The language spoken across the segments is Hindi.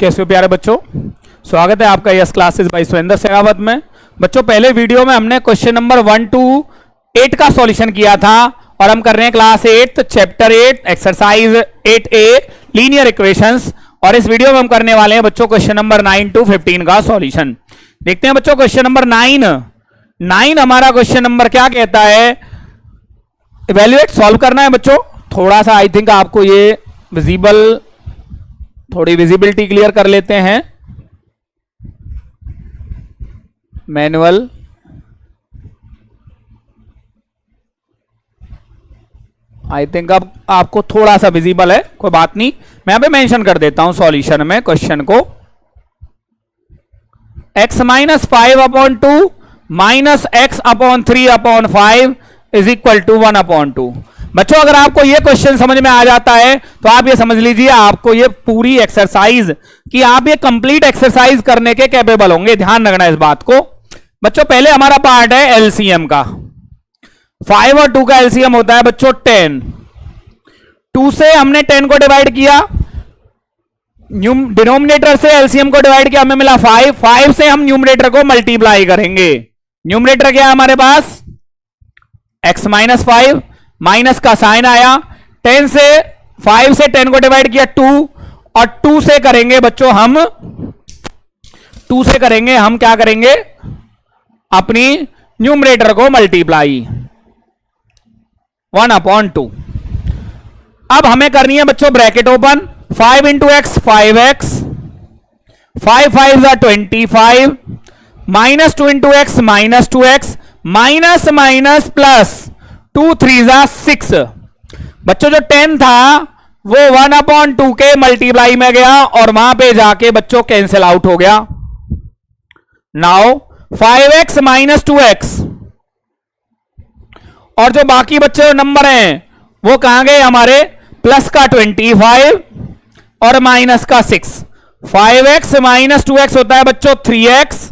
कैसे हो प्यारे बच्चों, स्वागत है आपका yes classes bye Surendra Shekhawat में। बच्चों पहले वीडियो में हमने क्वेश्चन नंबर 1 to 8 का सॉल्यूशन किया था और हम कर रहे हैं class 8 chapter 8 exercise 8A linear equations. और इस वीडियो में हम करने वाले हैं बच्चों क्वेश्चन नंबर 9 to 15 का सॉल्यूशन। देखते हैं बच्चों क्वेश्चन नंबर 9 हमारा क्वेश्चन नंबर क्या कहता है, इवैल्यूएट सॉल्व करना है बच्चों। थोड़ा सा आई थिंक आपको ये विजिबल, थोड़ी विजिबिलिटी क्लियर कर लेते हैं। मैनुअल आई थिंक अब आपको थोड़ा सा विजिबल है, कोई बात नहीं, मैं यहां पे मेंशन कर देता हूं सॉल्यूशन में क्वेश्चन को। x minus 5/2 minus x upon 3/5 is equal to 1/2। बच्चों अगर आपको ये क्वेश्चन समझ में आ जाता है तो आप ये समझ लीजिए आपको ये पूरी एक्सरसाइज कि आप ये कंप्लीट एक्सरसाइज करने के कैपेबल होंगे। ध्यान रखना इस बात को बच्चों। पहले हमारा पार्ट है एलसीएम का। 5 और 2 का एलसीएम होता है बच्चों 10। 2 से हमने 10 को डिवाइड किया, डिनोमिनेटर से एलसीएम को डिवाइड किया, हमें मिला 5। 5 से हम न्यूमरेटर को मल्टीप्लाई करेंगे। न्यूमरेटर क्या है हमारे पास, x माइनस 5, माइनस का साइन आया। 10 से 5 से 10 को डिवाइड किया 2, और 2 से करेंगे बच्चों हम, 2 से करेंगे हम क्या करेंगे, अपनी न्यूमरेटर को मल्टीप्लाई 1/2। अब हमें करनी है बच्चों bracket open, 5 into x 5x, 5 5 25, minus 2 into x minus 2x, minus minus plus 2 3 6। बच्चों जो 10 था वो 1/2 के मल्टीप्लाई में गया और वहां पे जाके बच्चों कैंसिल आउट हो गया। नाउ 5x माइनस 2x, और जो बाकी बच्चे नंबर हैं वो कहां गए हमारे, प्लस का 25 और माइनस का 6। 5x माइनस 2x होता है बच्चों 3x,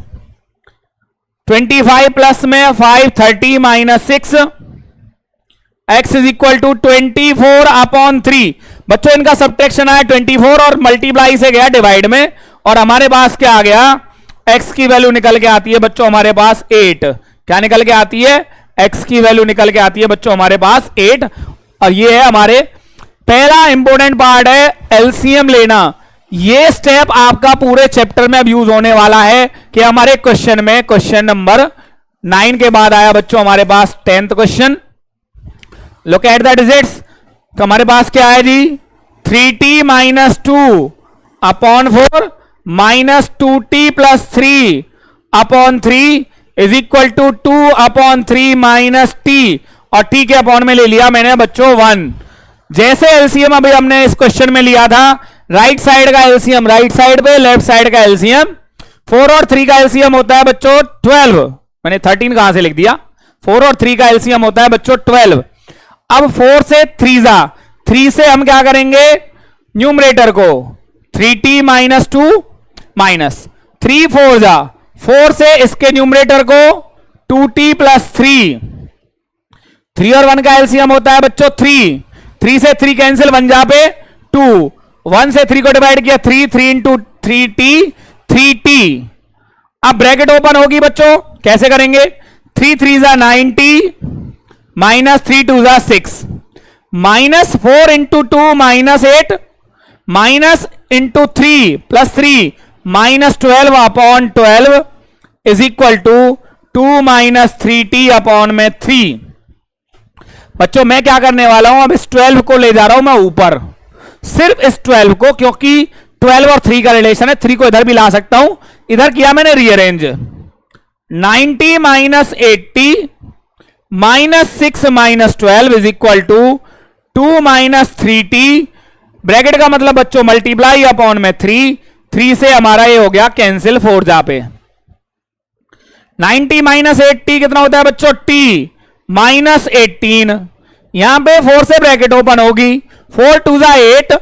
25 प्लस में 5 30 minus 6, x is equal to 24/3। बच्चों इनका सब्ट्रैक्शन आया 24 और मल्टीप्लाई से गया डिवाइड में, और हमारे पास क्या आ गया, x की वैल्यू निकल के आती है बच्चों हमारे पास 8। क्या निकल के आती है, x की वैल्यू निकल के आती है बच्चों हमारे पास 8। और ये है हमारे पहला इंपॉर्टेंट पार्ट है एलसीएम लेना। ये स्टेप आपका पूरे चैप्टर में अब यूज होने वाला है कि हमारे क्वेश्चन में क्वेश्चन नंबर 9 के बाद आया बच्चों हमारे पास 10th question. Look at the digits. तो हमारे पास क्या है जी, 3t minus 2/4 minus 2t plus 3/3 is equal to 2/3 minus t, और t के अपॉन में ले लिया मैंने बच्चों 1। जैसे एलसीएम अभी हमने इस क्वेश्चन में लिया था, राइट साइड का एलसीएम राइट साइड पे, लेफ्ट साइड का एलसीएम 4 और 3 का एलसीएम होता है बच्चों 12। मैंने 13 कहां से लिख दिया, 4 और 3 का एलसीएम होता है बच्चों 12। अब 4 से 3 से हम क्या करेंगे, न्यूमरेटर को 3t माइनस 2 माइनस 3 4 से इसके न्यूमरेटर को 2t प्लस 3 और 1 का एलसीएम होता है बच्चों 3 से 3 कैंसिल, 1 जा पे 2, 1 से 3 को डिवाइड किया 3 इंटू 3t। अब ब्रैकेट ओपन होगी बच्चों, कैसे करेंगे, 3 3 90 minus 3 2 6, minus 4 into 2 minus 8, minus into 3 plus 3 minus 12/12 is equal to 2 minus 3t/3। बच्चों मैं क्या करने वाला हूं, अब इस 12 को ले जा रहा हूं मैं ऊपर, सिर्फ इस 12 को, क्योंकि 12 और 3 का रिलेशन है, 3 को इधर भी ला सकता हूं। इधर किया मैंने rearrange, 90 minus 80 minus 6 minus 12 is equal to 2 minus 3t। Bracket का मतलब बच्चों मल्टीप्लाई अपॉन में 3 से हमारा ये हो गया कैंसिल, 4 जा पे 90 माइनस 80 कितना होता है बच्चों, t माइनस 18। यहां पे 4 से ब्रैकेट ओपन होगी, 4 2 8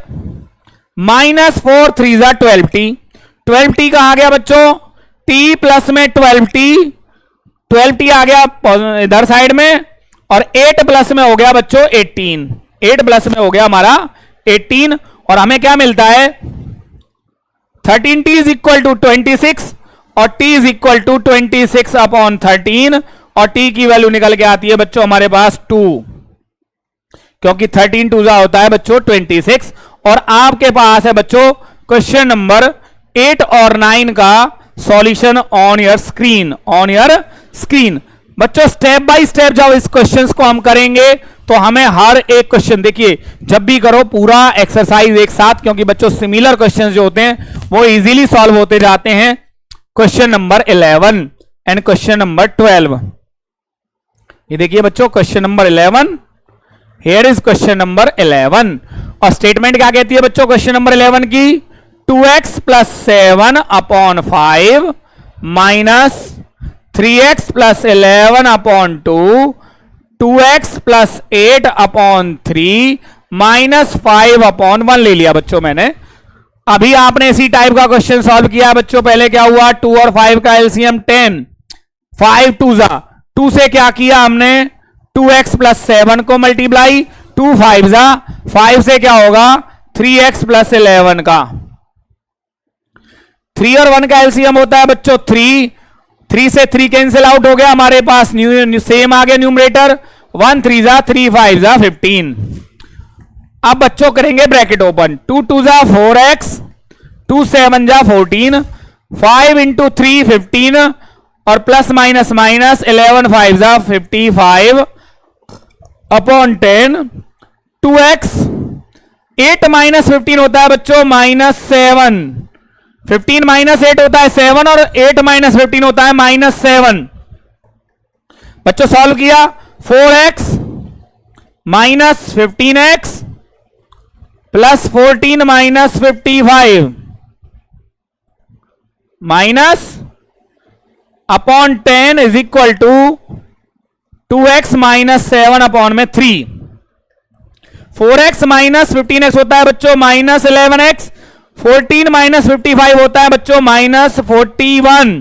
माइनस 4 3 12t। 12t का आ गया बच्चों t प्लस में 12t आ गया इधर साइड में, और 8 प्लस में हो गया बच्चों 18। 8 प्लस में हो गया हमारा 18, और हमें क्या मिलता है 13t इज इक्वल टू 26 और t is equal to 26 upon 13 और t की वैल्यू निकल के आती है बच्चों हमारे पास 2, क्योंकि 13 टू जा होता है बच्चों 26। और आपके पास है बच्चों क्वेश्चन नंबर 8 और 9 का सॉल्यूशन ऑन योर स्क्रीन। बच्चों स्टेप बाय स्टेप जब इस क्वेश्चंस को हम करेंगे तो हमें हर एक क्वेश्चन, देखिए जब भी करो पूरा एक्सरसाइज एक साथ, क्योंकि बच्चों सिमिलर क्वेश्चंस जो होते हैं वो इजीली सॉल्व होते जाते हैं। Question number 11 and question number 12, ये देखिए बच्चों question number 11, here is question number 11 और स्टेटमेंट क्या कहती है बच्चों क्वेश्चन नंबर 11 की, 2x plus 7 upon 5 minus 3x plus 11 upon 2, 2x plus 8 upon 3 minus 5 upon 1 ले लिया बच्चों मैंने। अभी आपने इसी टाइप का क्वेश्चन सॉल्व किया बच्चों। पहले क्या हुआ, 2 और 5 का एलसीएम 10, 5 2 जा, 2 से क्या किया हमने 2x प्लस 7 को मल्टीप्लाई, 2 5 जा, 5 से क्या होगा 3x प्लस 11 का, 3 और 1 का एलसीएम होता है बच्चों 3, 3 से 3 कैंसिल आउट हो गया हमारे पास, सेम आ गया न्यूमरेटर, 1 3 जा 3 5 जा 15। अब बच्चों करेंगे ब्रैकेट ओपन, 2 2 जा 4x, 2 7 जा 14, 5 इंटू 3 15 और प्लस माइनस माइनस 11 5 जा 55 अपॉन 10, 2x, 8 माइनस 15 होता है बच्चों -7, 15 माइनस 8 होता है 7 और 8 माइनस 15 होता है -7। बच्चों सॉल्व किया, 4x minus 15x plus 14 minus 55 minus upon 10 is equal to 2x minus 7 upon में 3, 4x माइनस 15x होता है बच्चों माइनस 11x, 14 माइनस 55 होता है बच्चों minus 41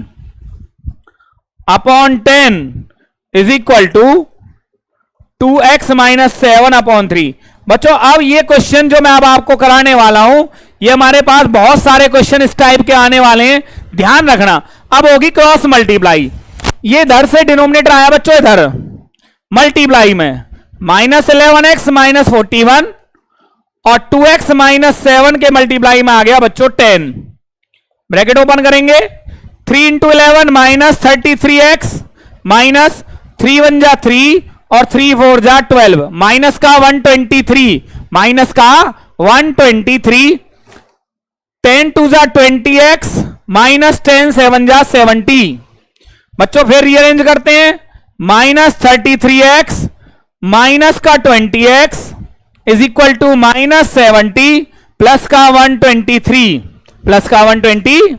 upon 10 is equal to 2x minus 7 upon 3। बच्चों अब ये क्वेश्चन जो मैं अब आपको कराने वाला हूं, ये हमारे पास बहुत सारे क्वेश्चन इस टाइप के आने वाले हैं, ध्यान रखना। अब होगी क्रॉस मल्टीप्लाई, ये इधर से डिनोमिनेटर आया बच्चों इधर मल्टीप्लाई में, -11x माइनस 41 और 2x माइनस 7 के मल्टीप्लाई में आ गया बच्चों 10, ब्रैकेट ओपन करेंगे, 3 इंटू 11 माइनस 33x माइनस 3 1 जा 3 और 3 4 जा 12 माइनस का 123, माइनस का 123, 10 2 जा 20x माइनस 10 7 जा 70। बच्चों फिर रीअरेंज करते हैं, -33x माइनस का 20x is equal to -70 plus का 123 प्लस का 120,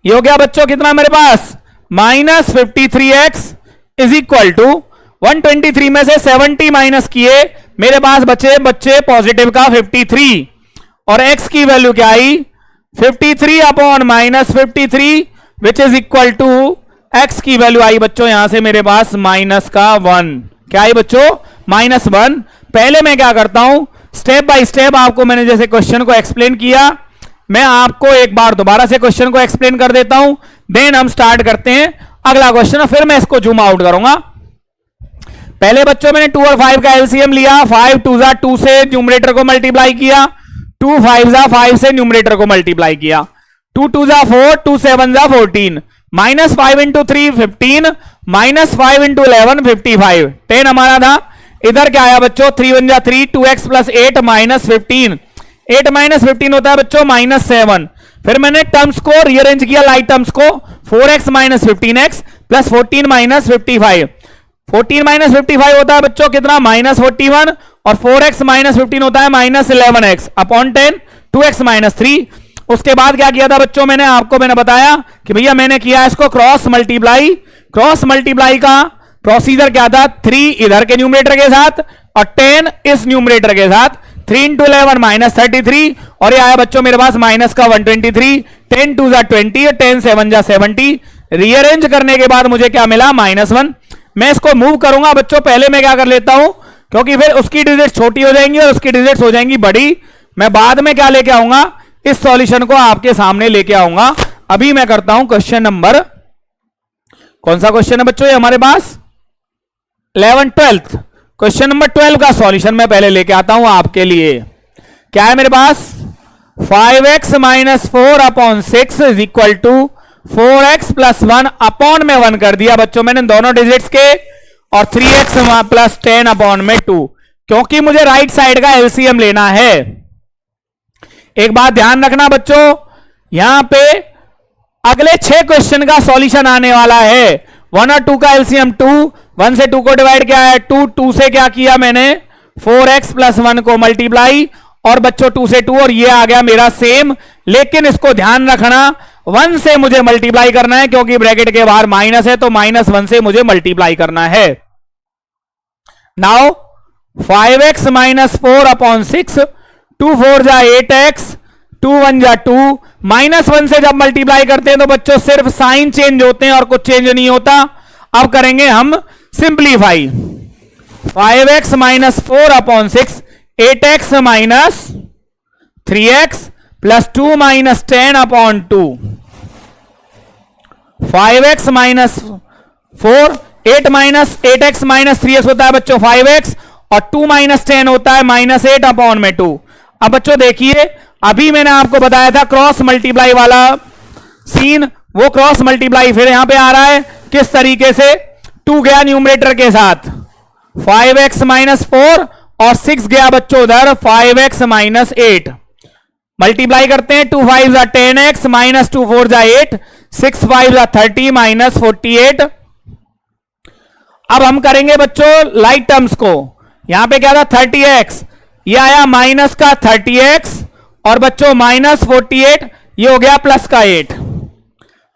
ये हो गया बच्चों कितना मेरे पास -53x इज इक्वल टू 123 में से 70 माइनस किए, मेरे पास बच्चे पॉजिटिव का 53 और x की वैल्यू क्या आई 53 upon -53 which is equal to x की वैल्यू आई बच्चों यहां से मेरे पास माइनस का 1, क्या आई बच्चों -1। पहले मैं क्या करता हूं, स्टेप बाय स्टेप आपको मैंने जैसे क्वेश्चन को एक्सप्लेन किया, मैं आपको एक बार दोबारा से क्वेश्चन को एक्सप्लेन कर देता हूं, देन हम स्टार्ट करते हैं अगला क्वेश्चन, फिर मैं इसको जूम आउट करूंगा। पहले बच्चों मैंने 2 और 5 का एलसीएम लिया, 5 2 जा 2 से न्यूमरेटर को मल्टीप्लाई किया, 2 5 जा 5 से न्यूमरेटर को मल्टीप्लाई किया, 2 2 जा 4, 2 7 जा 14, -5 इंटू 3 15 -5 इंटू 11 55, 10 हमारा था। इधर क्या आया बच्चों 3 1 जा 3, 2x प्लस 8 माइनस 15, 8 माइनस 15 होता है बच्चों -7। फिर मैंने टर्म्स को रीअरेंज किया, लाइक टर्म्स को, 4x minus 15x plus 14 minus 55, 14 minus 55 होता है बच्चों कितना -41 और 4x माइनस 15 होता है -11x अपॉन 10, 2x माइनस 3। उसके बाद क्या किया था बच्चों मैंने बताया कि भैया मैंने किया इसको क्रॉस मल्टीप्लाई। क्रॉस मल्टीप्लाई का प्रोसीजर क्या था, 3 इधर के न्यूमरेटर के साथ और 10 इस न्यूमरेटर के साथ, 3 इंटू 11 -33 और ये आया बच्चों मेरे पास माइनस का 123, 10 2 जा 20 और 10 7 जा 70। रीअरेंज करने के बाद मुझे क्या मिला -1। मैं इसको मूव करूंगा बच्चों, पहले मैं क्या कर लेता हूं, क्योंकि फिर उसकी डिजिट छोटी हो जाएंगी और उसकी डिजिट्स हो जाएंगी बड़ी। मैं बाद में क्या लेके आऊंगा, इस सॉल्यूशन को आपके सामने लेके आऊंगा। अभी मैं करता हूं क्वेश्चन नंबर, कौन सा क्वेश्चन है बच्चों ये हमारे पास, 11 12th क्वेश्चन नंबर 12 का सॉल्यूशन मैं पहले लेके आता हूं आपके लिए। क्या है मेरे पास, 5x minus 4 upon 6 is equal to 4x plus 1 upon में 1 कर दिया बच्चों मैंने दोनों डिजिट्स के, और 3x प्लस 10 अपॉन में 2, क्योंकि मुझे राइट साइड का एलसीएम लेना है। एक बात ध्यान रखना बच्चों, यहां पे अगले 6 क्वेश्चन का सॉल्यूशन आने वाला है। 1 और 2 का एलसीएम 2, 1 से 2 को डिवाइड किया है 2, 2 से क्या किया मैंने 4x प्लस 1 को मल्टीप्लाई, और बच्चों 2 से 2 और ये आ गया मेरा सेम। लेकिन इसको ध्यान रखना 1 से मुझे मल्टीप्लाई करना है, क्योंकि ब्रैकेट के बाहर माइनस है, तो -1 से मुझे मल्टीप्लाई करना है। नाउ 5x माइनस 4 अपॉन 6, 2 4 जा 8x, 2 1 जा 2, -1 से जब मल्टीप्लाई करते हैं तो बच्चों सिर्फ साइन चेंज होते हैं और कुछ चेंज नहीं होता। अब करेंगे हम simplify, 5x minus 4 upon 6, 8x minus 3x plus 2 minus 10 upon 2, 5x minus 4, 8 minus 8x minus 3x होता है बच्चों 5x, और 2 माइनस 10 होता है -8 अपॉन में 2। अब बच्चों देखिए, अभी मैंने आपको बताया था क्रॉस मल्टीप्लाई वाला सीन, वो क्रॉस मल्टीप्लाई फिर यहां पे आ रहा है। किस तरीके से, 2 गया न्यूमरेटर के साथ 5x माइनस 4, और 6 गया बच्चों उधर 5x माइनस 8, मल्टीप्लाई करते हैं 2 5 जा 10x माइनस 2 4 जा 8, 6 5 जा 30 माइनस 48। अब हम करेंगे बच्चों लाइक टर्म्स को, यहां पे क्या था 30x, ये आया माइनस का 30x, और बच्चों माइनस 48, ये हो गया प्लस का 8,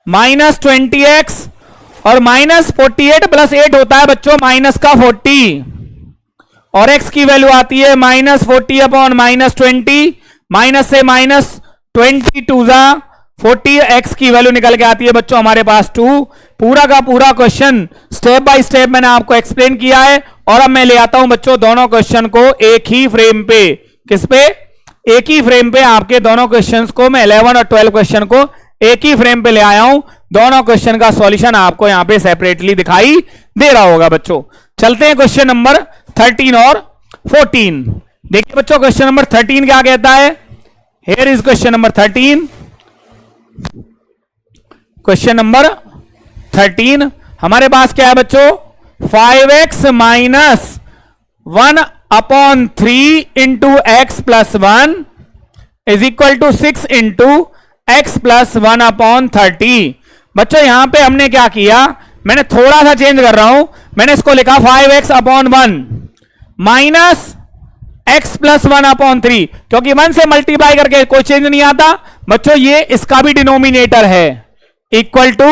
माइनस 20x, और माइनस 48 प्लस 8 होता है बच्चों माइनस का 40, और x की वैल्यू आती है माइनस 40 अपॉन माइनस 20, माइनस से माइनस 20 2 जा 40, x की वैल्यू निकल के आती है बच्चों हमारे पास 2। पूरा का पूरा क्वेश्चन स्टेप बाय स्टेप मैंने आपको एक्सप्लेन किया है, और अब मैं ले आता हूं बच्चों दोनों क्वेश्चन को एक ही फ्रेम पे। किस पे, एक ही फ्रेम पे आपके दोनों क्वेश्चंस को मैं 11 और 12 क्वेश्चन को एक ही फ्रेम पे ले आया हूं। दोनों क्वेश्चन का सॉल्यूशन आपको यहां पे सेपरेटली दिखाई दे रहा होगा बच्चों। चलते हैं क्वेश्चन नंबर 13 और 14। देखिए बच्चों क्वेश्चन नंबर 13 क्या कहता है, here is question number 13। Question number 13 हमारे पास क्या है बच्चों, 5x minus 1 upon 3 into x plus 1 is equal to 6 into x plus 1 upon 30। बच्चों यहां पे हमने क्या किया, मैंने थोड़ा सा चेंज कर रहा हूं, मैंने इसको लिखा 5x upon 1 minus x plus 1 upon 3, क्योंकि 1 से मल्टीप्लाई करके कोई चेंज नहीं आता बच्चों, ये इसका भी डिनोमिनेटर है, इक्वल टू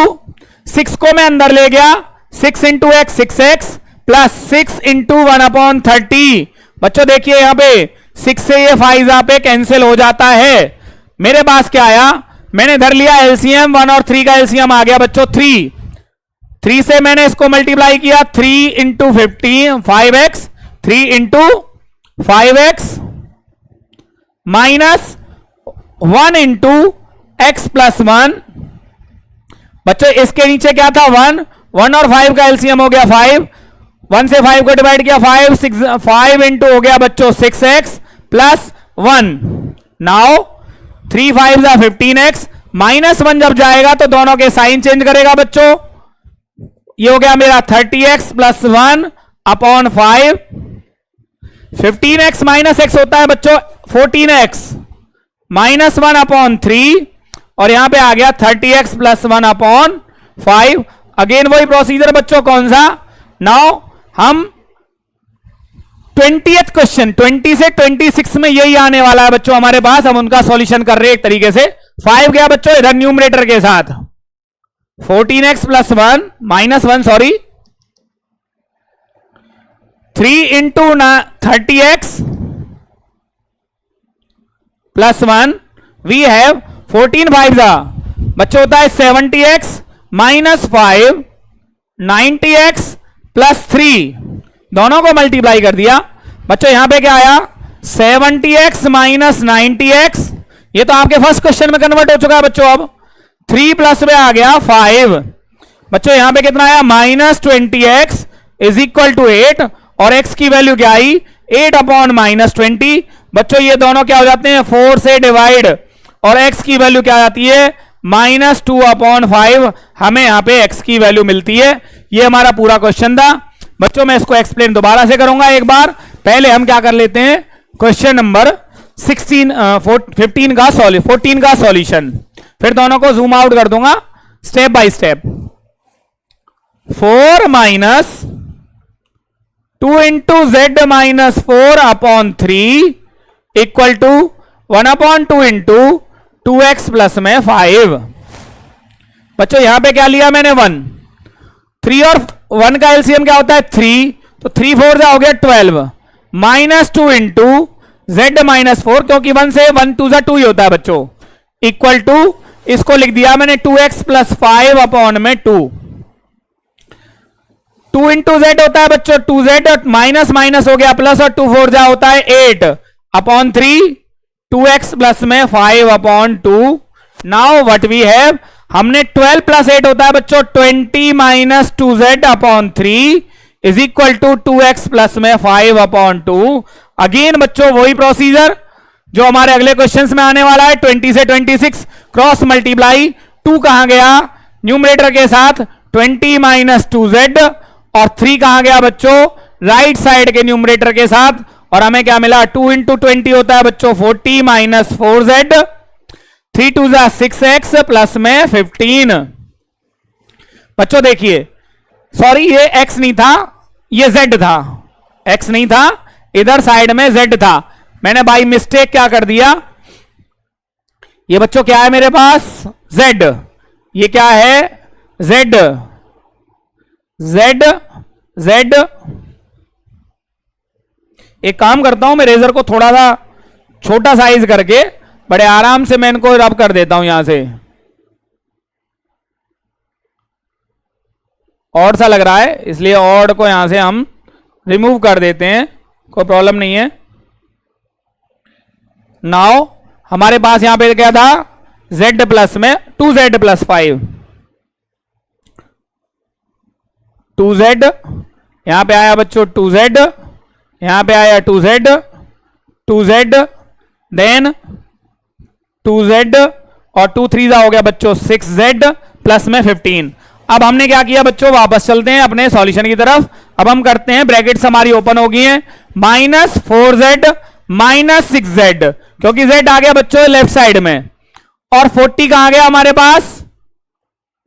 6 को मैं अंदर ले गया, 6 into x 6x plus 6 into 1 upon 30। बच्चों देखिए यहां पे 6 से ये 5 यहां पे कैंसिल हो जाता है। मेरे पास क्या आया, मैंने धर लिया एलसीएम, 1 और 3 का एलसीएम आ गया बच्चों 3 से मैंने इसको मल्टीप्लाई किया 3 into 15 5x, 3 into 5x minus 1 into x plus 1। बच्चों इसके नीचे क्या था 1 और 5 का एलसीएम हो गया 5, 1 से 5 को डिवाइड किया 5 इंटू हो गया बच्चों 6x प्लस 1। नाउ 3 5 जा 15x, माइनस 1 जब जाएगा तो दोनों के साइन चेंज करेगा बच्चों, ये हो गया मेरा 30x plus 1 upon 5। 15x minus x होता है बच्चों 14x माइनस 1 अपॉन 3, और यहां पे आ गया 30x प्लस 1 अपॉन 5। अगेन वही प्रोसीजर बच्चों, कौन सा, नाउ हम 20th क्वेश्चन 20 से 26 में यही आने वाला है बच्चों हमारे पास, हम उनका सॉल्यूशन कर रहे हैं एक तरीके से। 5 गया बच्चों इधर न्यूमरेटर के साथ, 14x plus 1 minus 1 sorry, 3 into 30x plus 1, we have 14 5 जा बच्चों होता है 70x माइनस 5, 90x प्लस 3, दोनों को मल्टीप्लाई कर दिया बच्चों, यहां पे क्या आया 70x माइनस 90x, ये तो आपके फर्स्ट क्वेश्चन में कन्वर्ट हो चुका है बच्चों। अब 3 प्लस में आ गया 5। बच्चों यहां पे कितना आया, -20x इज इक्वल टू 8, और x की वैल्यू क्या आई, 8 अपॉन -20। बच्चों ये दोनों क्या हो जाते हैं, 4 से डिवाइड, और x की वैल्यू क्या आती है, -2 अपॉन 5। हमें यहां पे x की वैल्यू मिलती है। ये हमारा पूरा क्वेश्चन था बच्चों। मैं इसको एक्सप्लेन दोबारा से करूंगा एक बार। पहले हम क्या कर लेते हैं, क्वेश्चन नंबर 14 का सॉल्यूशन, फिर दोनों को जूम आउट कर दूंगा step by step. 4 minus 2 into z minus 4 upon 3 equal to 1 upon 2 into 2x plus में 5। बच्चों यहां पे क्या लिया मैंने, 1। 3 और 1 का एलसीएम क्या होता है, 3, तो 3 4 जा हो गया 12, -2 इंटू जेड माइनस 4, क्योंकि 1 से 1 2 जा 2 ही होता है बच्चों, इक्वल टू, इसको लिख दिया मैंने 2x प्लस 5 अपॉन में 2। 2 इंटू जेड होता है बच्चों 2z, माइनस माइनस हो गया प्लस, और 2 4 जा होता है 8 अपॉन 3, 2x प्लस में 5 upon 2। Now what we have, हमने 12 प्लस 8 होता है बच्चों 20 minus 2z upon 3 is equal to 2x plus में 5 अपॉन 2। अगेन बच्चों वही प्रोसीजर जो हमारे अगले क्वेश्चंस में आने वाला है। 20 से 26 क्रॉस मल्टीप्लाई, 2 कहां गया न्यूमरेटर के साथ, 20 माइनस 2z, और 3 कहां गया बच्चों राइट साइड के न्यूमरेटर के साथ, और हमें क्या मिला, 2 इंटू 20 होता है बच्चों 40 माइनस 4z, 3 2 जा 6x प्लस में 15। बच्चों देखिए, सॉरी ये x नहीं था, ये z था, x नहीं था, इधर साइड में z था। मैंने बाई मिस्टेक क्या कर दिया, ये बच्चों क्या है मेरे पास, z, ये क्या है z, z z। एक काम करता हूं मैं, रेजर को थोड़ा सा छोटा साइज करके बड़े आराम से मैं इनको रब कर देता हूं यहां से। ऑड सा लग रहा है, इसलिए ऑड को यहां से हम रिमूव कर देते हैं, कोई प्रॉब्लम नहीं है। नाउ हमारे पास यहां पे क्या था, z प्लस में 2z प्लस 5, 2z, यहां पे आया बच्चों 2z, यहां पे आया 2z, 2z, देन 2z, और 2 3 हो गया बच्चों 6z प्लस में 15। अब हमने क्या किया बच्चों, वापस चलते हैं अपने सॉल्यूशन की तरफ। अब हम करते हैं, ब्रैकेट्स हमारी ओपन हो गई हैं, -4z माइनस 6z, क्योंकि z आ गया बच्चों लेफ्ट साइड में, और 40 कहां गया हमारे पास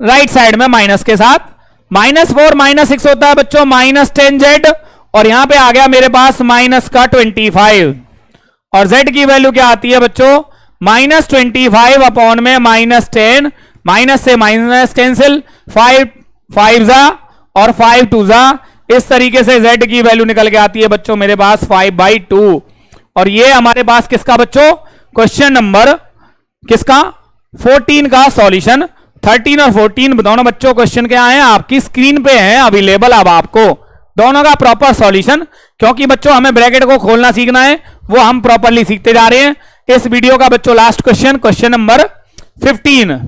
राइट साइड में माइनस के साथ, -4 माइनस 6 होता है बच्चों -10z, और यहां पे आ गया मेरे पास माइनस का 25, और z की वैल्यू क्या आती है बच्चों, -25 अपॉन में -10, माइनस से माइनस कैंसिल, 5 5 जा और 5 2 जा, इस तरीके से z की वैल्यू निकल के आती है बच्चों मेरे पास 5/2। और ये हमारे पास किसका बच्चों, क्वेश्चन नंबर किसका, 14 का सॉल्यूशन। 13 और 14 दोनों बच्चों क्वेश्चन क्या है, आपकी स्क्रीन पे है अवेलेबल। अब आपको दोनों का प्रॉपर सॉल्यूशन, क्योंकि बच्चों हमें ब्रैकेट को खोलना सीखना है, वो हम प्रॉपरली सीखते जा रहे हैं। इस वीडियो का बच्चों लास्ट क्वेश्चन, क्वेश्चन नंबर 15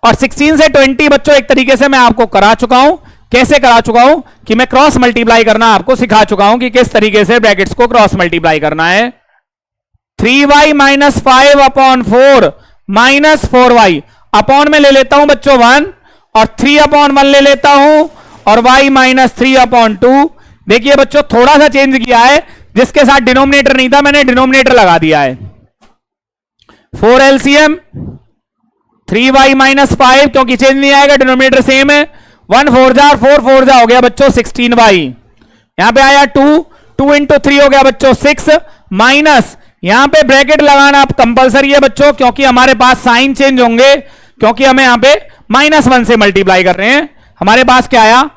और 16 से 20 बच्चों एक तरीके से मैं आपको करा चुका हूं। कैसे करा चुका हूं कि मैं क्रॉस मल्टीप्लाई करना आपको सिखा चुका हूं कि किस तरीके से ब्रैकेट्स को क्रॉस मल्टीप्लाई करना है। 3y minus 5 upon 4 minus 4y, upon में ले लेता हूं बच्चों 1, और 3 अपॉन 1 ले लेता हूं, और y माइनस 3 अपॉन 2। देखिए बच्चों थोड़ा सा चेंज किया है, जिसके साथ डिनोमिनेटर नहीं था मैंने डिनोमिनेटर लगा दिया है। 4 एलसीएम 3y माइनस 5, क्योंकि चेंज नहीं आएगा, डिनोमिनेटर सेम है। 1 4 जा 4 4 जा हो गया बच्चों 16y, यहां पे आया 2, 2 इंटू 3 हो गया बच्चों 6, माइनस यहां पे ब्रैकेट लगाना कंपलसरी है बच्चों, क्योंकि हमारे पास साइन चेंज होंगे, क्योंकि हमें यहां पे -1 से मल्टीप्लाई कर रहे हैं। हमारे पास क्या आया,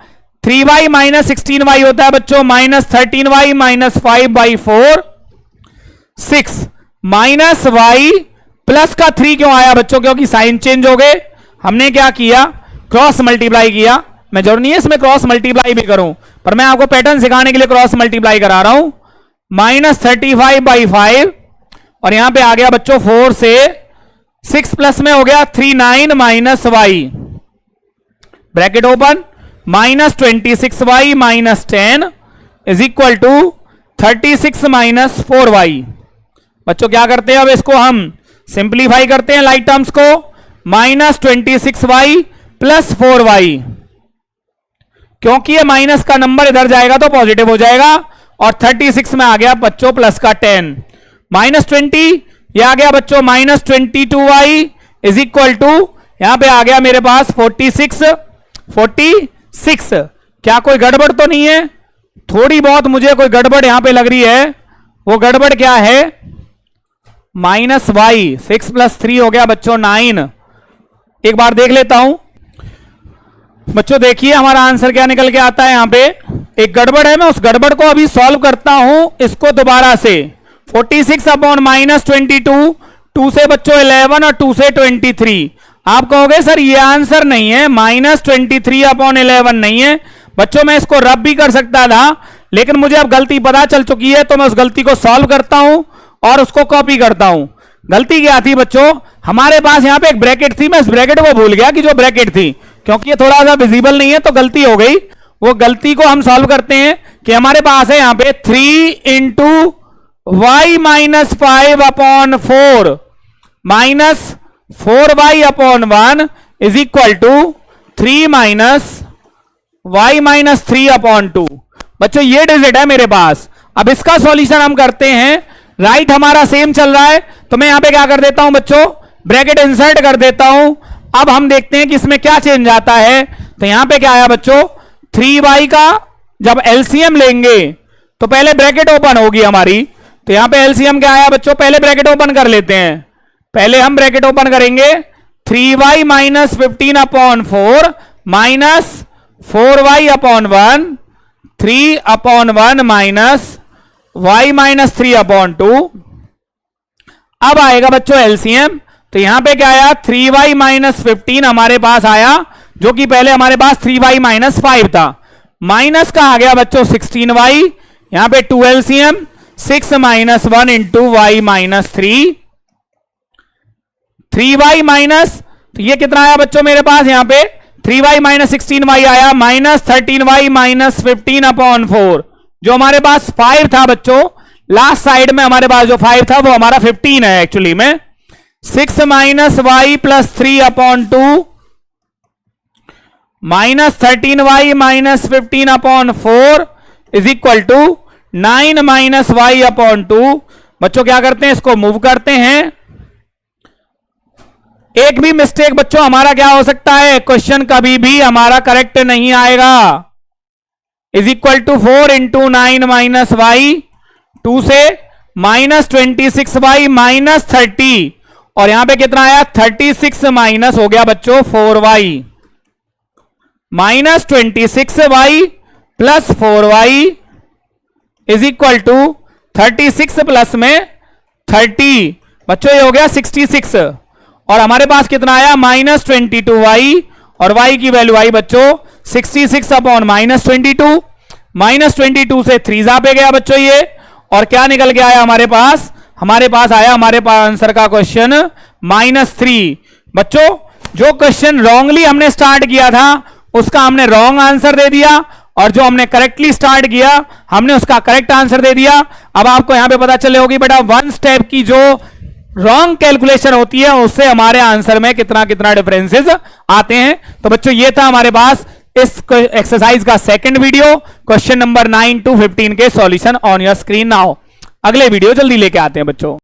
3y माइनस 16y होता है बच्चों -13y minus 5/4, 6 minus y plus का 3 क्यों आया बच्चों, क्योंकि साइन चेंज हो गए। हमने क्या किया, क्रॉस मल्टीप्लाई किया। मैं जरूर नहीं है इसमें क्रॉस मल्टीप्लाई भी करूं, पर मैं आपको पैटर्न सिखाने के लिए क्रॉस मल्टीप्लाई करा रहा हूं। -35/5 और यहां पे आ गया बच्चों 4 से 6 प्लस में हो गया 3 9 minus y, bracket open, minus 26y minus 10 is equal to 36 minus 4y। बच्चों क्या करते हैं, अब इसको हम सिंप्लीफाई करते हैं लाइक टर्म्स को, माइनस 26y प्लस 4y, क्योंकि ये माइनस का नंबर इधर जाएगा तो पॉजिटिव हो जाएगा, और 36 में आ गया बच्चों प्लस का 10, माइनस 20 ये आ गया बच्चों minus 22y is equal to यहां पे आ गया मेरे पास 46। क्या कोई गड़बड़ तो नहीं है? थोड़ी बहुत मुझे कोई गड़बड़ यहां पे लग रही है, वो गड़बड़ क्या है, माइनस वाई, 6 प्लस 3 हो गया बच्चों 9। एक बार देख लेता हूं बच्चों, देखिए हमारा आंसर क्या निकल के आता है। यहां पे एक गड़बड़ है, मैं उस गड़बड़ को अभी सॉल्व करता हूं इसको दोबारा से। 46 अपॉन माइनस 22, 2 से बच्चों 11 और 2 से 23। आप कहोगे सर ये आंसर नहीं है, माइनस 23 अपॉन 11 नहीं है। बच्चों मैं इसको रब भी कर सकता था, लेकिन मुझे अब गलती पता चल चुकी है, तो मैं उस गलती को सॉल्व करता हूं और उसको कॉपी करता हूं। गलती क्या थी बच्चों, हमारे पास यहां पे एक ब्रैकेट थी, मैं इस ब्रैकेट को भूल गया कि जो ब्रैकेट थी, क्योंकि ये थोड़ा सा विजिबल नहीं है तो गलती हो गई। वो गलती को हम सॉल्व करते हैं कि हमारे पास है यहां पे 3 into y minus 5 upon 4 minus 4y upon 1 is equal to 3 minus y minus 3 upon 2। बच्चों ये डिजिट है मेरे पास। अब इसका सॉल्यूशन हम करते हैं, राइट हमारा सेम चल रहा है, तो मैं यहां पे क्या कर देता हूं बच्चों, ब्रैकेट इंसर्ट कर देता हूं। अब हम देखते हैं कि इसमें क्या चेंज आता है। तो यहां पे क्या आया बच्चों, 3y का जब एलसीएम लेंगे तो पहले ब्रैकेट ओपन होगी हमारी, तो यहां पे एलसीएम क्या आया बच्चों, पहले ब्रैकेट ओपन कर लेते हैं। पहले हम ब्रैकेट ओपन करेंगे, 3y minus 15 upon 4 minus 4y upon 1, 3 upon 1 minus y minus 3 upon 2। अब आएगा बच्चों एलसीएम, तो यहां पे क्या आया, 3y माइनस 15 हमारे पास आया, जो कि पहले हमारे पास 3y माइनस 5 था। माइनस का आ गया बच्चों 16y, यहां पे 2 LCM, 6 minus 1 into y minus 3y minus, तो ये कितना आया बच्चों मेरे पास, यहां पे 3y माइनस 16y आया, माइनस 13y माइनस 15 अपॉन 4। जो हमारे पास 5 था बच्चों, लास्ट साइड में हमारे पास जो 5 था वो हमारा 15 है एक्चुअली में। 6 minus y plus 3 upon 2 minus 13y minus 15 upon 4 is equal to 9 minus y upon 2। बच्चों क्या करते हैं, इसको मूव करते हैं। एक भी मिस्टेक बच्चों हमारा क्या हो सकता है, क्वेश्चन कभी भी हमारा करेक्ट नहीं आएगा। Is equal to 4 into 9 minus y, 2 से माइनस 26y माइनस 30, और यहां पे कितना आया 36 माइनस हो गया बच्चों 4y, minus 26y plus 4y is equal to 36 plus में 30, बच्चों ये हो गया 66, और हमारे पास कितना आया माइनस 22y, और y की वैल्यू आई बच्चों 66 अपॉन माइनस 22, माइनस 22 से 3 पे गया बच्चों ये, और क्या निकल के आया हमारे पास आया हमारे पास आंसर का क्वेश्चन -3। बच्चों जो क्वेश्चन रॉन्गली हमने स्टार्ट किया था उसका हमने रॉन्ग आंसर दे दिया, और जो हमने करेक्टली स्टार्ट किया हमने उसका करेक्ट आंसर दे दिया। अब आपको यहां पे पता चले होगी बेटा, 1 स्टेप की जो रॉन्ग कैलकुलेशन होती है उससे हमारे आंसर में कितना कितना डिफरेंसेस आते हैं। तो बच्चों ये था हमारे पास इस एक्सरसाइज का second video, question number 9 to 15 के solution on your screen now. अगले वीडियो जल्दी लेके आते हैं बच्चों।